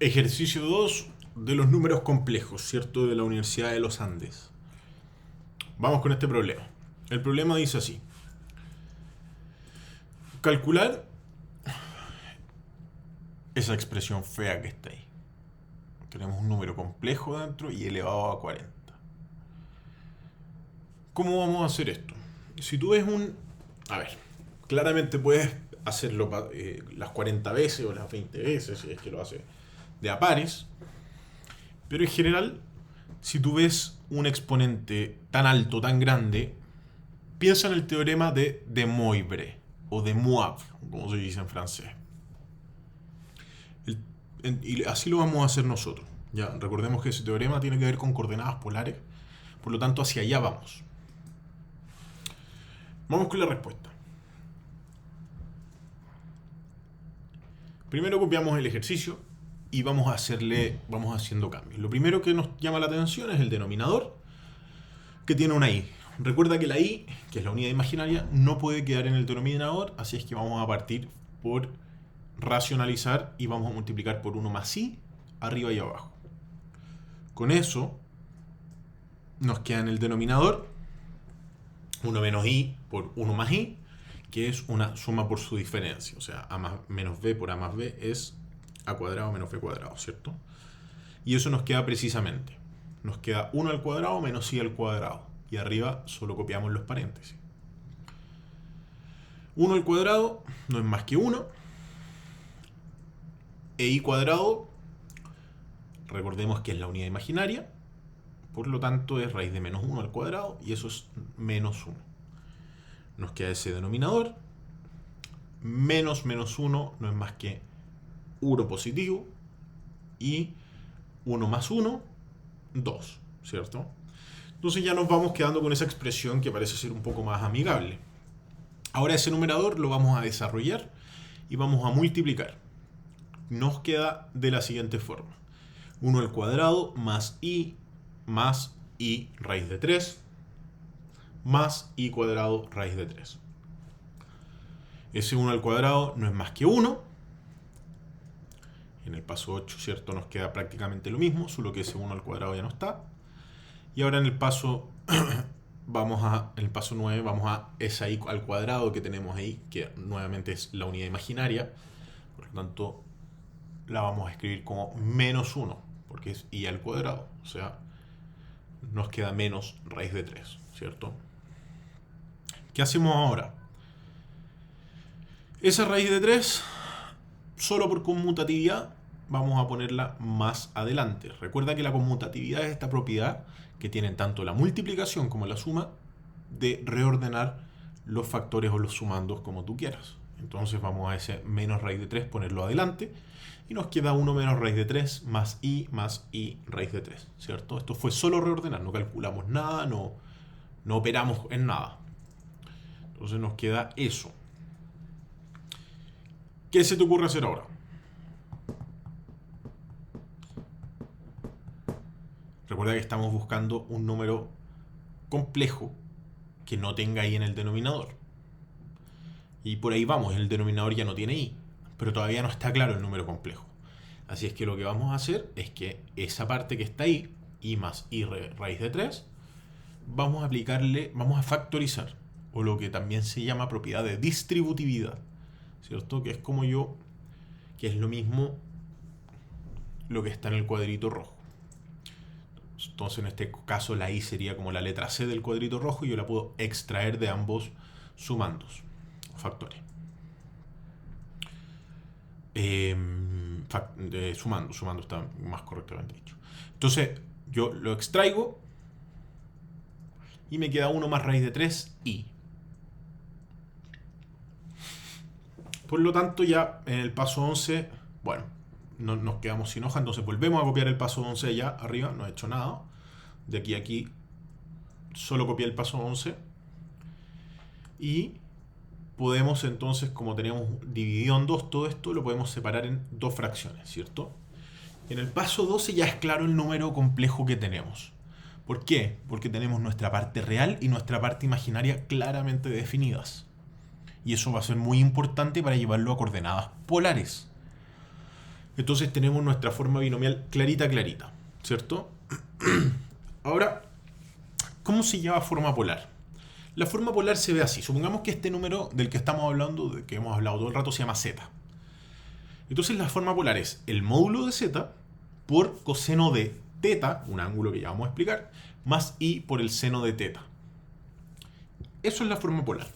Ejercicio 2 de los números complejos, ¿cierto? De la Universidad de los Andes. Vamos con este problema. El problema dice así. Calcular esa expresión fea que está ahí. Tenemos un número complejo dentro y elevado a 40. ¿Cómo vamos a hacer esto? Si tú ves un... A ver, claramente puedes hacerlo las 40 veces o las 20 veces, si es que lo hace de a pares. Pero en general, si tú ves un exponente tan alto, tan grande, piensa en el teorema de Moivre o de Moivre, como se dice en francés. Y así lo vamos a hacer nosotros. Ya, recordemos que ese teorema tiene que ver con coordenadas polares, por lo tanto hacia allá vamos. Vamos con la respuesta. Primero copiamos el ejercicio y vamos haciendo cambios. Lo primero que nos llama la atención es el denominador, que tiene una i. Recuerda que la i, que es la unidad imaginaria, no puede quedar en el denominador, así es que vamos a partir por racionalizar y vamos a multiplicar por 1 más i, arriba y abajo. Con eso nos queda en el denominador 1 menos i por 1 más i, que es una suma por su diferencia. O sea, a más, menos b por a más b es a cuadrado menos b cuadrado, ¿cierto? Y eso nos queda precisamente. Nos queda 1 al cuadrado menos i al cuadrado. Y arriba solo copiamos los paréntesis. 1 al cuadrado no es más que 1. E i cuadrado, recordemos que es la unidad imaginaria. Por lo tanto es raíz de menos 1 al cuadrado. Y eso es menos 1. Nos queda ese denominador. Menos 1 no es más que 1 positivo. Y 1 más 1, 2, ¿cierto? Entonces ya nos vamos quedando con esa expresión que parece ser un poco más amigable. Ahora ese numerador lo vamos a desarrollar y vamos a multiplicar. Nos queda de la siguiente forma. 1 al cuadrado más i raíz de 3 más i cuadrado raíz de 3. Ese 1 al cuadrado no es más que 1. En el paso 8, ¿cierto? Nos queda prácticamente lo mismo, solo que ese 1 al cuadrado ya no está. Y ahora en el paso en el paso 9 vamos a esa i al cuadrado que tenemos ahí, que nuevamente es la unidad imaginaria. Por lo tanto, la vamos a escribir como menos 1, porque es i al cuadrado. O sea, nos queda menos raíz de 3, ¿cierto? ¿Qué hacemos ahora? Esa raíz de 3, solo por conmutatividad, vamos a ponerla más adelante. Recuerda que la conmutatividad es esta propiedad que tienen tanto la multiplicación como la suma de reordenar los factores o los sumandos como tú quieras. Entonces vamos a ese menos raíz de 3, ponerlo adelante, y nos queda 1 menos raíz de 3 más i raíz de 3, ¿cierto? Esto fue solo reordenar, no calculamos nada, no operamos en nada. Entonces nos queda eso. ¿Qué se te ocurre hacer ahora? Recuerda que estamos buscando un número complejo que no tenga i en el denominador. Y por ahí vamos, el denominador ya no tiene i, pero todavía no está claro el número complejo. Así es que lo que vamos a hacer es que esa parte que está ahí, i más i raíz de 3, vamos a factorizar, o lo que también se llama propiedad de distributividad, ¿cierto? Que es lo mismo lo que está en el cuadrito rojo. Entonces en este caso la i sería como la letra c del cuadrito rojo y yo la puedo extraer de ambos sumandos, factores. Sumando está más correctamente dicho. Entonces yo lo extraigo y me queda 1 más raíz de 3 i. Por lo tanto ya en el paso 11, bueno, no nos quedamos sin hoja, entonces volvemos a copiar el paso 11 allá arriba, no he hecho nada. De aquí a aquí solo copié el paso 11. Y podemos entonces, como tenemos dividido en 2 todo esto, lo podemos separar en 2 fracciones, ¿cierto? En el paso 12 ya es claro el número complejo que tenemos. ¿Por qué? Porque tenemos nuestra parte real y nuestra parte imaginaria claramente definidas. Y eso va a ser muy importante para llevarlo a coordenadas polares. Entonces tenemos nuestra forma binomial clarita, clarita, ¿cierto? Ahora, ¿cómo se llama forma polar? La forma polar se ve así. Supongamos que este número del que estamos hablando, del que hemos hablado todo el rato, se llama z. Entonces la forma polar es el módulo de z por coseno de teta, un ángulo que ya vamos a explicar, más i por el seno de teta. Eso es la forma polar.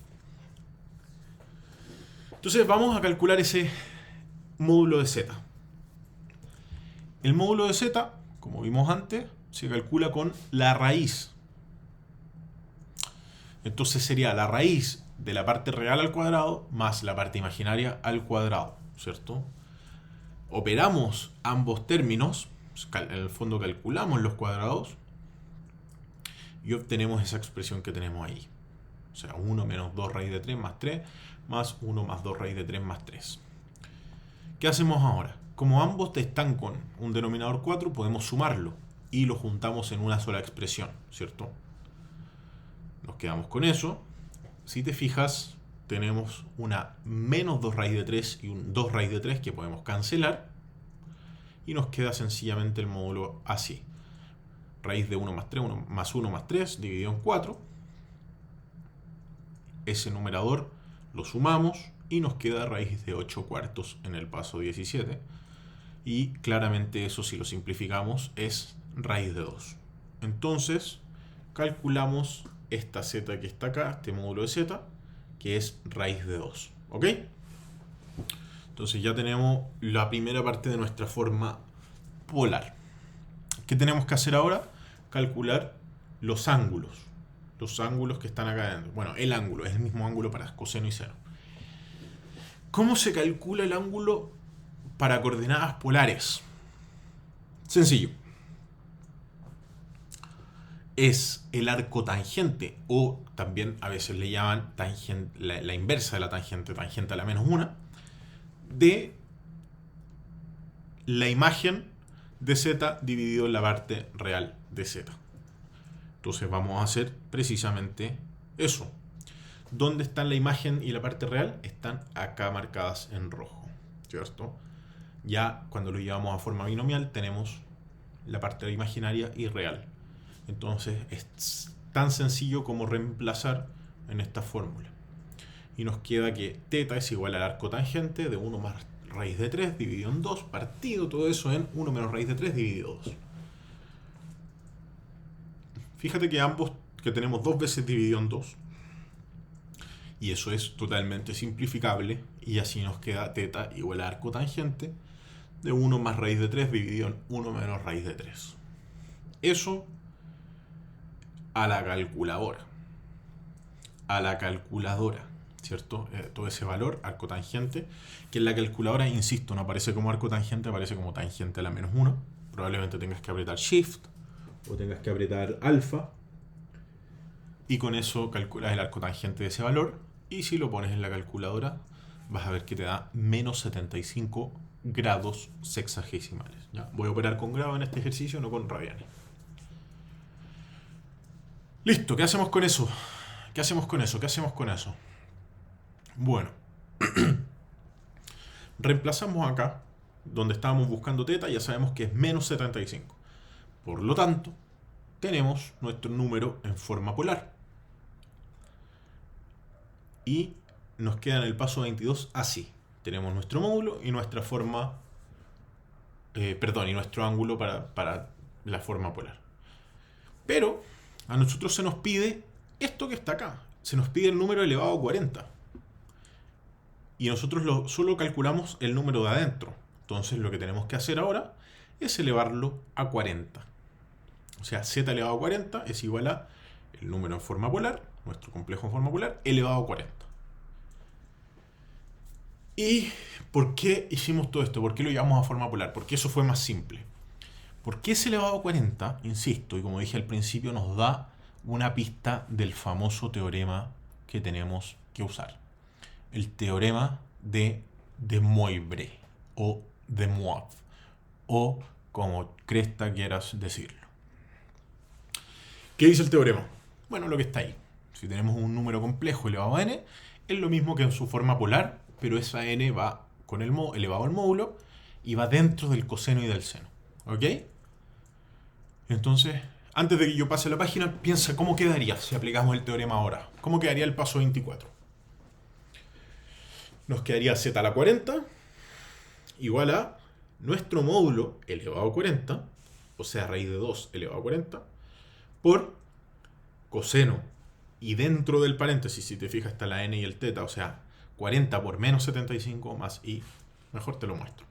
Entonces vamos a calcular ese módulo de z. El módulo de z, como vimos antes, se calcula con la raíz. Entonces sería la raíz de la parte real al cuadrado más la parte imaginaria al cuadrado, ¿cierto? Operamos ambos términos, en el fondo calculamos los cuadrados y obtenemos esa expresión que tenemos ahí. O sea, 1 menos 2 raíz de 3 más 3 más 1 más 2 raíz de 3 más 3. ¿Qué hacemos ahora? Como ambos están con un denominador 4, podemos sumarlo y lo juntamos en una sola expresión, ¿cierto? Nos quedamos con eso. Si te fijas, tenemos una menos 2 raíz de 3 y un 2 raíz de 3 que podemos cancelar. Y nos queda sencillamente el módulo así. Raíz de 1 más 3, 1 más 3, dividido en 4. Ese numerador lo sumamos y nos queda raíz de 8 cuartos en el paso 17. Y claramente eso, si lo simplificamos, es raíz de 2. Entonces, calculamos esta z que está acá, este módulo de z, que es raíz de 2. ¿Ok? Entonces ya tenemos la primera parte de nuestra forma polar. ¿Qué tenemos que hacer ahora? Calcular los ángulos. Los ángulos que están acá adentro. Bueno, el ángulo es el mismo ángulo para coseno y seno. ¿Cómo se calcula el ángulo para coordenadas polares? Sencillo. Es el arco tangente, o también a veces le llaman tangente, la inversa de la tangente, tangente a la menos 1, de la imagen de z dividido en la parte real de z. Entonces vamos a hacer precisamente eso. ¿Dónde están la imagen y la parte real? Están acá marcadas en rojo, ¿cierto? Ya cuando lo llevamos a forma binomial tenemos la parte imaginaria y real. Entonces es tan sencillo como reemplazar en esta fórmula. Y nos queda que θ es igual al arco tangente de 1 más raíz de 3 dividido en 2, partido todo eso en 1 menos raíz de 3 dividido 2. Fíjate que ambos que tenemos 2 veces dividido en 2. Y eso es totalmente simplificable. Y así nos queda θ igual al arco tangente de 1 más raíz de 3 dividido en 1 menos raíz de 3. Eso a la calculadora. A la calculadora, ¿cierto? Todo ese valor, arco tangente, que en la calculadora, insisto, no aparece como arco tangente, aparece como tangente a la menos 1. Probablemente tengas que apretar Shift o tengas que apretar Alfa. Y con eso calculas el arco tangente de ese valor. Y si lo pones en la calculadora, vas a ver que te da menos 75 grados sexagesimales. ¿Ya? Voy a operar con grados en este ejercicio, no con radianes. Listo, ¿qué hacemos con eso? ¿Qué hacemos con eso? ¿Qué hacemos con eso? Bueno, reemplazamos acá, donde estábamos buscando θ, ya sabemos que es menos 75. Por lo tanto, tenemos nuestro número en forma polar. Y nos queda en el paso 22 así. Tenemos nuestro módulo y nuestra forma, y nuestro ángulo para la forma polar. Pero a nosotros se nos pide esto que está acá. Se nos pide el número elevado a 40. Y nosotros solo calculamos el número de adentro. Entonces lo que tenemos que hacer ahora es elevarlo a 40. O sea, z elevado a 40 es igual a el número en forma polar, nuestro complejo en forma polar, elevado a 40. ¿Y por qué hicimos todo esto? ¿Por qué lo llevamos a forma polar? Porque eso fue más simple. Porque ese elevado a 40, insisto, y como dije al principio, nos da una pista del famoso teorema que tenemos que usar. El teorema de Moivre o de Moivre, o como cresta quieras decirlo. ¿Qué dice el teorema? Bueno, lo que está ahí. Si tenemos un número complejo elevado a n, es lo mismo que en su forma polar, pero esa n va con el elevado al módulo y va dentro del coseno y del seno. ¿Ok? Entonces, antes de que yo pase la página, piensa cómo quedaría si aplicamos el teorema ahora. ¿Cómo quedaría el paso 24? Nos quedaría z a la 40 igual a nuestro módulo elevado a 40, o sea, raíz de 2 elevado a 40, por coseno, y dentro del paréntesis, si te fijas, está la n y el teta, o sea, 40 por menos 75 más i. Mejor te lo muestro.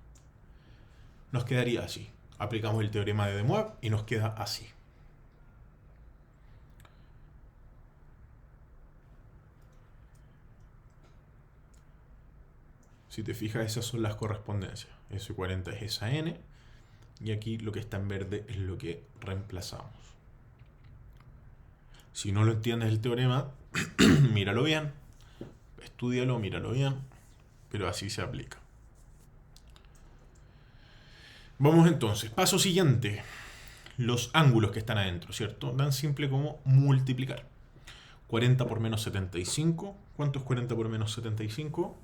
Nos quedaría así. Aplicamos el teorema de De Moivre y nos queda así. Si te fijas, esas son las correspondencias. S40 es esa n, y aquí lo que está en verde es lo que reemplazamos. Si no lo entiendes el teorema, míralo bien, estúdialo, míralo bien, pero así se aplica. Vamos entonces, paso siguiente. Los ángulos que están adentro, ¿cierto? Tan simple como multiplicar. 40 por menos 75. ¿Cuánto es 40 por menos 75?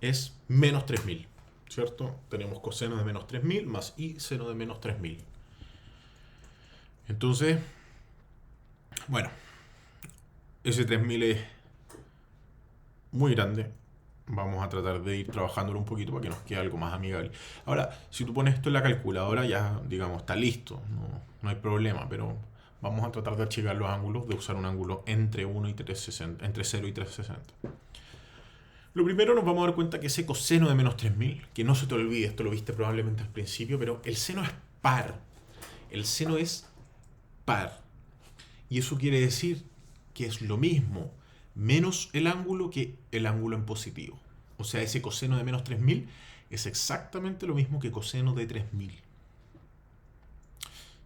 Es menos 3000, ¿cierto? Tenemos coseno de menos 3000 más i seno de menos 3000. Entonces, bueno, ese 3000 es muy grande. Vamos a tratar de ir trabajándolo un poquito para que nos quede algo más amigable. Ahora, si tú pones esto en la calculadora, ya, digamos, está listo. No hay problema, pero vamos a tratar de achicar los ángulos, de usar un ángulo entre 1 y 360, entre 0 y 360. Lo primero, nos vamos a dar cuenta que ese coseno de menos 3000, que no se te olvide, esto lo viste probablemente al principio, pero el seno es par. El seno es par. Y eso quiere decir que es lo mismo menos el ángulo que el ángulo en positivo. O sea, ese coseno de menos 3000 es exactamente lo mismo que coseno de 3000.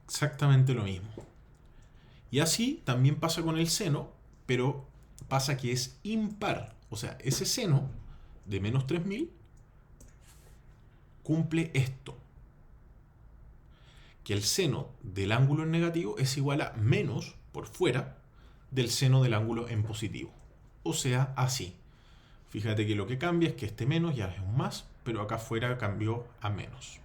Exactamente lo mismo. Y así también pasa con el seno, pero pasa que es impar. O sea, ese seno de menos 3000 cumple esto. Que el seno del ángulo en negativo es igual a menos, por fuera, del seno del ángulo en positivo. O sea, así. Fíjate que lo que cambia es que este menos ya es un más, pero acá afuera cambió a menos.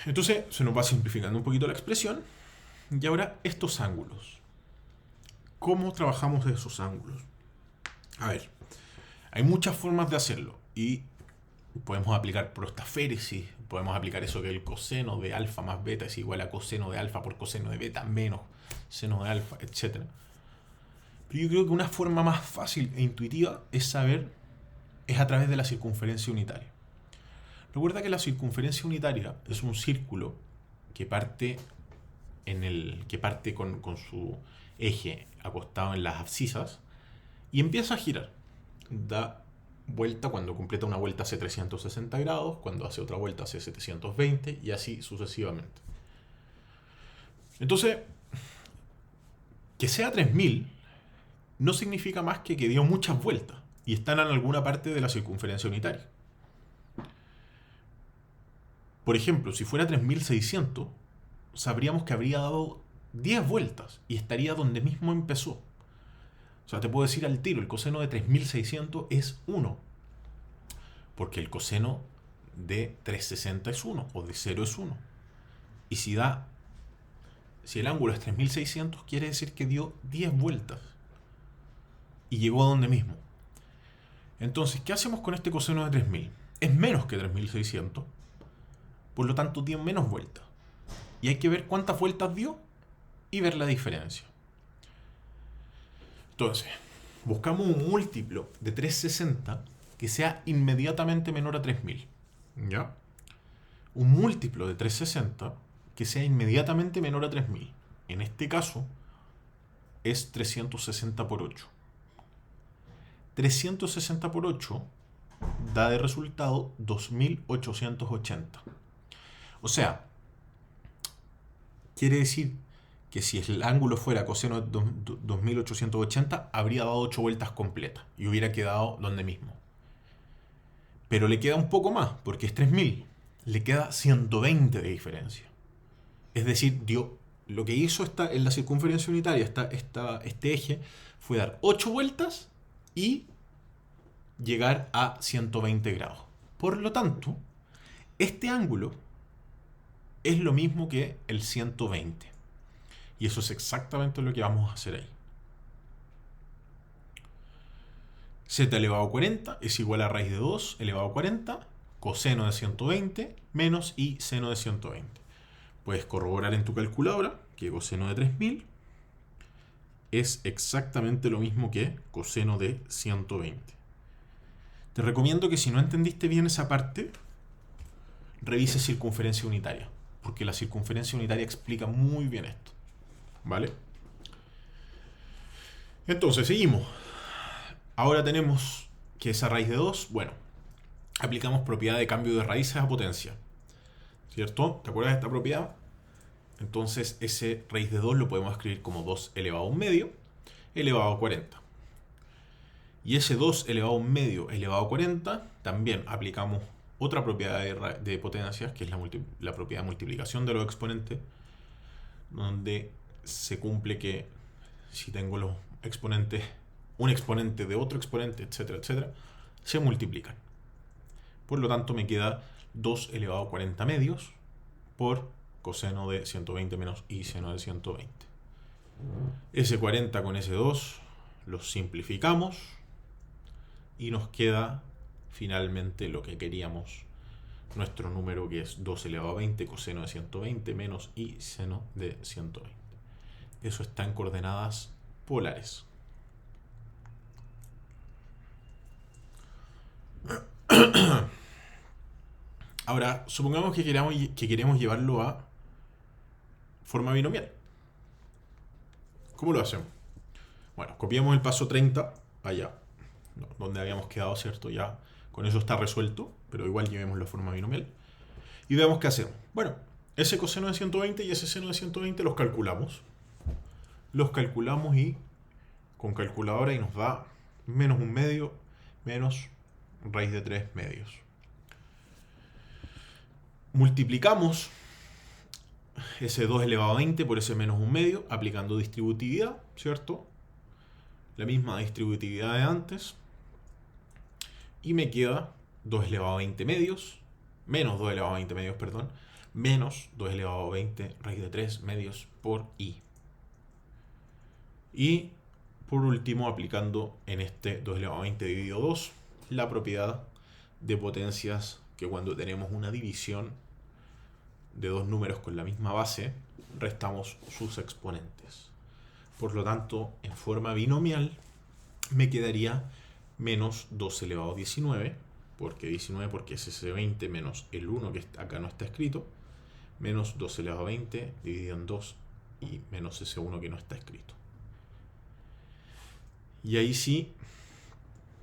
Entonces se nos va simplificando un poquito la expresión. Y ahora estos ángulos. ¿Cómo trabajamos esos ángulos? A ver, hay muchas formas de hacerlo. Y podemos aplicar prostáféresis, podemos aplicar eso que el coseno de alfa más beta es igual a coseno de alfa por coseno de beta menos seno de alfa, etc. Pero yo creo que una forma más fácil e intuitiva es a través de la circunferencia unitaria. Recuerda que la circunferencia unitaria es un círculo que parte con su eje acostado en las abscisas y empieza a girar. Da vuelta, cuando completa una vuelta hace 360 grados, cuando hace otra vuelta hace 720 y así sucesivamente. Entonces, que sea 3000 no significa más que dio muchas vueltas y están en alguna parte de la circunferencia unitaria. Por ejemplo, si fuera 3600, sabríamos que habría dado 10 vueltas y estaría donde mismo empezó. O sea, te puedo decir al tiro, el coseno de 3600 es 1. Porque el coseno de 360 es 1, o de 0 es 1. Y si el ángulo es 3600, quiere decir que dio 10 vueltas. Y llegó a donde mismo. Entonces, ¿qué hacemos con este coseno de 3000? Es menos que 3600. Por lo tanto, dio menos vueltas. Y hay que ver cuántas vueltas dio y ver la diferencia. Entonces, buscamos un múltiplo de 360 que sea inmediatamente menor a 3000. ¿Ya? Un múltiplo de 360 que sea inmediatamente menor a 3000. En este caso, es 360 por 8. 360 por 8 da de resultado 2880. O sea, quiere decir que si el ángulo fuera coseno de 2880, habría dado 8 vueltas completas y hubiera quedado donde mismo. Pero le queda un poco más, porque es 3000. Le queda 120 de diferencia. Es decir, lo que hizo en la circunferencia unitaria, este eje, fue dar 8 vueltas y llegar a 120 grados. Por lo tanto, este ángulo es lo mismo que el 120. Y eso es exactamente lo que vamos a hacer ahí. Z elevado a 40 es igual a raíz de 2 elevado a 40 coseno de 120 menos i seno de 120. Puedes corroborar en tu calculadora que coseno de 3000 es exactamente lo mismo que coseno de 120. Te recomiendo que si no entendiste bien esa parte, revises circunferencia unitaria, porque la circunferencia unitaria explica muy bien esto. ¿Vale? Entonces, seguimos. Ahora tenemos que esa raíz de 2, bueno, aplicamos propiedad de cambio de raíces a potencia. ¿Cierto? ¿Te acuerdas de esta propiedad? Entonces, ese raíz de 2 lo podemos escribir como 2 elevado a un medio elevado a 40. Y ese 2 elevado a un medio elevado a 40, también aplicamos otra propiedad de potencias, que es la propiedad de multiplicación de los exponentes, donde se cumple que si tengo los exponentes, un exponente de otro exponente, etcétera, etcétera, se multiplican. Por lo tanto, me queda 2 elevado a 40 medios por coseno de 120 menos i seno de 120. Ese 40 con ese 2 los simplificamos y nos queda finalmente lo que queríamos, nuestro número, que es 2 elevado a 20 coseno de 120 menos i seno de 120. Eso está en coordenadas polares. Ahora, supongamos que queremos llevarlo a forma binomial. ¿Cómo lo hacemos? Bueno, copiamos el paso 30 allá, donde habíamos quedado, ¿cierto? Ya con eso está resuelto, pero igual llevemos la forma binomial. Y veamos qué hacemos. Bueno, ese coseno de 120 y ese seno de 120 los calculamos. Los calculamos y con calculadora y nos da menos un medio menos raíz de 3 medios. Multiplicamos ese 2 elevado a 20 por ese menos un medio, aplicando distributividad, ¿cierto? La misma distributividad de antes. Y me queda 2 elevado a 20 medios, menos 2 elevado a 20 medios, perdón, menos 2 elevado a 20 raíz de 3 medios por i. Y por último, aplicando en este 2 elevado a 20 dividido 2, la propiedad de potencias, que cuando tenemos una división de dos números con la misma base, restamos sus exponentes. Por lo tanto, en forma binomial, me quedaría menos 2 elevado a 19, porque es ese 20 menos el 1 que acá no está escrito, menos 2 elevado a 20 dividido en 2 y menos ese 1 que no está escrito. Y ahí sí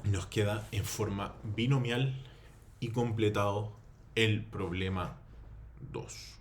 nos queda en forma binomial y completado el problema 2.